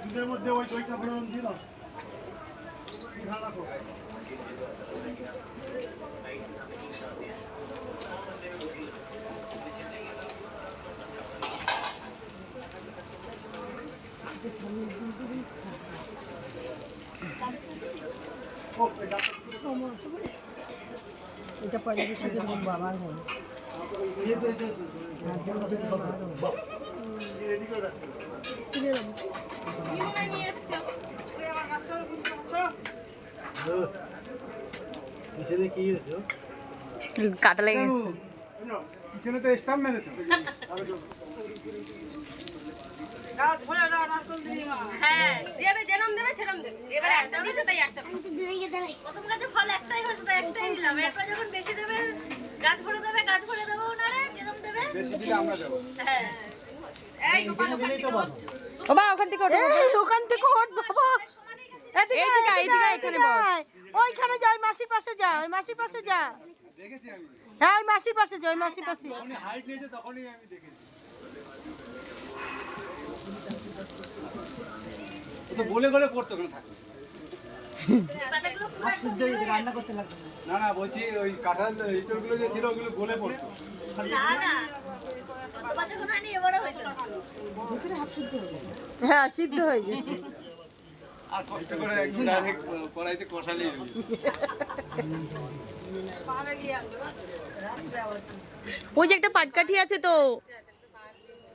দুধের মধ্যে ওই দইটা ফোড়ন দিয়ে দাও। এটা পরে বাবার হল কাটা লেগে গেছে। পিছনে তো স্টাম্প মেরেছো। হ্যাঁ দেবে জনম দেবে ছেড়ম দেবে এবারে একটা দিতে তাই একটা প্রথম গাছে ফল একটাই হয়েছে তাই একটাই দিলাম এরপর যখন বেশি দেবে গাছ ভরে দেবে ওনারে জনম দেবে বেশি দিলে আমরা দেব। হ্যাঁ এই গোপাল ওখান থেকে ওঠ। ও বা ওখান থেকে ওঠো, ওখান থেকে ওঠ বাবা এইদিকে এখানে বস। ওইখানে যা ওই মাসির পাশে যা ওই মাসির পাশে যা দেখেছি আমি। হ্যাঁ ওই মাসির পাশে যা ওই মাসির পাশে উনি হাইট নিয়েছে তখনই আমি দেখেছি। ও তো বলে বলে পড়তো কেন থাকে। রান্না করতে লাগবে না না বলছি ওই কাঁঠাল ইঁচড়গুলো যে ছিল ওগুলো গলে পড়তো। না না তোমার যখন আনি এবারে হইতো হ্যাঁ সিদ্ধ হয়ে যায় আর কষ্ট করে একটু ডাইরেক্ট কড়াইতে কষালেই হয়ে যায়। ওই যে একটা পাটকাঠি আছে তো,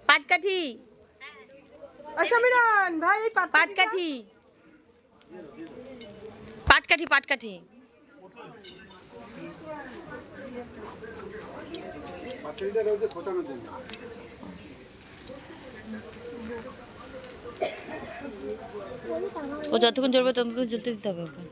পাটকাঠি সমীরণ ভাই এই পাটকাঠি পাটকাঠি পাটকাঠি পাতুরিটা রয়েছে খোটানোর জন্য। ও যতক্ষণ জ্বলবে ততক্ষণ জ্বলতে দিতে হবে ওকে।